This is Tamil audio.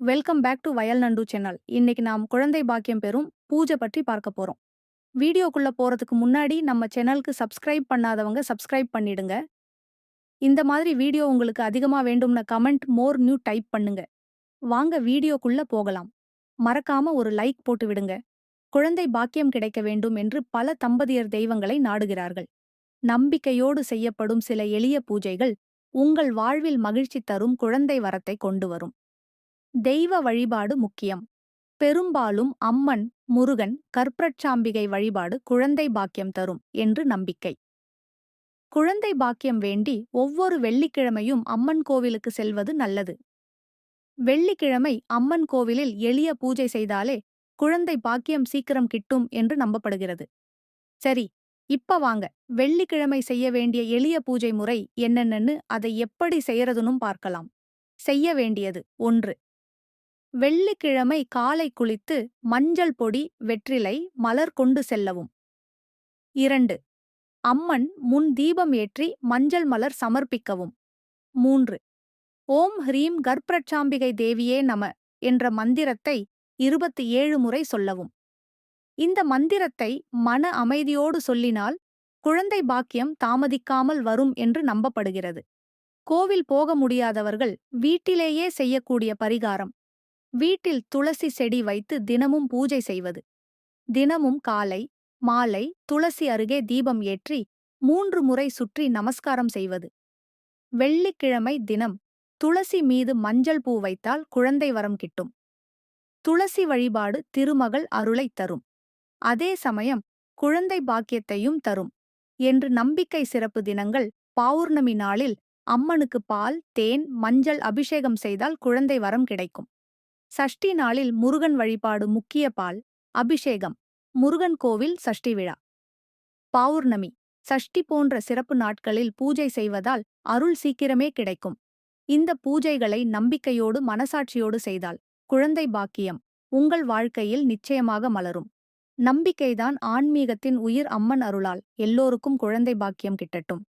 வெல்கம் பேக் டு வயல் நண்டு சேனல். இன்னைக்கு நாம் குழந்தை பாக்கியம் பெறும் பூஜை பற்றி பார்க்க போறோம். வீடியோக்குள்ள போறதுக்கு முன்னாடி நம்ம சேனலுக்கு சப்ஸ்கிரைப் பண்ணாதவங்க சப்ஸ்கிரைப் பண்ணிடுங்க. இந்த மாதிரி வீடியோ உங்களுக்கு அதிகமா வேண்டும்னு கமெண்ட் மோர் நியூ டைப் பண்ணுங்க. வாங்க வீடியோக்குள்ள போகலாம். மறக்காம ஒரு லைக் போட்டு விடுங்க. குழந்தை பாக்கியம் கிடைக்க வேண்டும் என்று பல தம்பதியர் தெய்வங்களை நாடுகிறார்கள். நம்பிக்கையோடு செய்யப்படும் சில எளிய பூஜைகள் உங்கள் வாழ்வில் மகிழ்ச்சி தரும் குழந்தை வரத்தை கொண்டு வரும். தெய்வ வழிபாடு முக்கியம். பெரும்பாலும் அம்மன், முருகன், கற்பச்சாம்பிகை வழிபாடு குழந்தை பாக்கியம் தரும் என்று நம்பிக்கை. குழந்தை பாக்கியம் வேண்டி ஒவ்வொரு வெள்ளிக்கிழமையும் அம்மன் கோவிலுக்கு செல்வது நல்லது. வெள்ளிக்கிழமை அம்மன் கோவிலில் எளிய பூஜை செய்தாலே குழந்தை பாக்கியம் சீக்கிரம் கிட்டும் என்று நம்பப்படுகிறது. சரி, இப்ப வாங்க வெள்ளிக்கிழமை செய்ய வேண்டிய எளிய பூஜை முறை என்னென்னு அதை எப்படி செய்யறதுன்னும் பார்க்கலாம். செய்ய வேண்டியது: 1. வெள்ளிக்கிழமை காலை குளித்து மஞ்சள் பொடி, வெற்றிலை, மலர் கொண்டு செல்லவும். 2. அம்மன் முன் தீபம் ஏற்றி மஞ்சள் மலர் சமர்ப்பிக்கவும். 3. ஓம் ஹ்ரீம் கர்ப்பிரச்சாம்பிகை தேவியே நம என்ற மந்திரத்தை 27 முறை சொல்லவும். இந்த மந்திரத்தை மன அமைதியோடு சொல்லினால் குழந்தை பாக்கியம் தாமதிக்காமல் வரும் என்று நம்பப்படுகிறது. கோவில் போக முடியாதவர்கள் வீட்டிலேயே செய்யக்கூடிய பரிகாரம்: வீட்டில் துளசி செடி வைத்து தினமும் பூஜை செய்வது. தினமும் காலை, மாலை துளசி அருகே தீபம் ஏற்றி 3 முறை சுற்றி நமஸ்காரம் செய்வது. வெள்ளிக்கிழமை தினம் துளசி மீது மஞ்சள் பூ வைத்தால் குழந்தை வரம் கிட்டும். துளசி வழிபாடு திருமகள் அருளைத் தரும். அதே சமயம் குழந்தை பாக்கியத்தையும் தரும் என்று நம்பிக்கை. சிறப்பு தினங்கள்: பௌர்ணமி நாளில் அம்மனுக்கு பால், தேன், மஞ்சள் அபிஷேகம் செய்தால் குழந்தை வரம் கிடைக்கும். சஷ்டி நாளில் முருகன் வழிபாடு முக்கிய: பால் அபிஷேகம், முருகன் கோவில் சஷ்டி விழா. பௌர்ணமி, சஷ்டி போன்ற சிறப்பு நாட்களில் பூஜை செய்வதால் அருள் சீக்கிரமே கிடைக்கும். இந்த பூஜைகளை நம்பிக்கையோடு மனசாட்சியோடு செய்தால் குழந்தை பாக்கியம் உங்கள் வாழ்க்கையில் நிச்சயமாக மலரும். நம்பிக்கைதான் ஆன்மீகத்தின் உயிர். அம்மன் அருளால் எல்லோருக்கும் குழந்தை பாக்கியம் கிட்டட்டும்.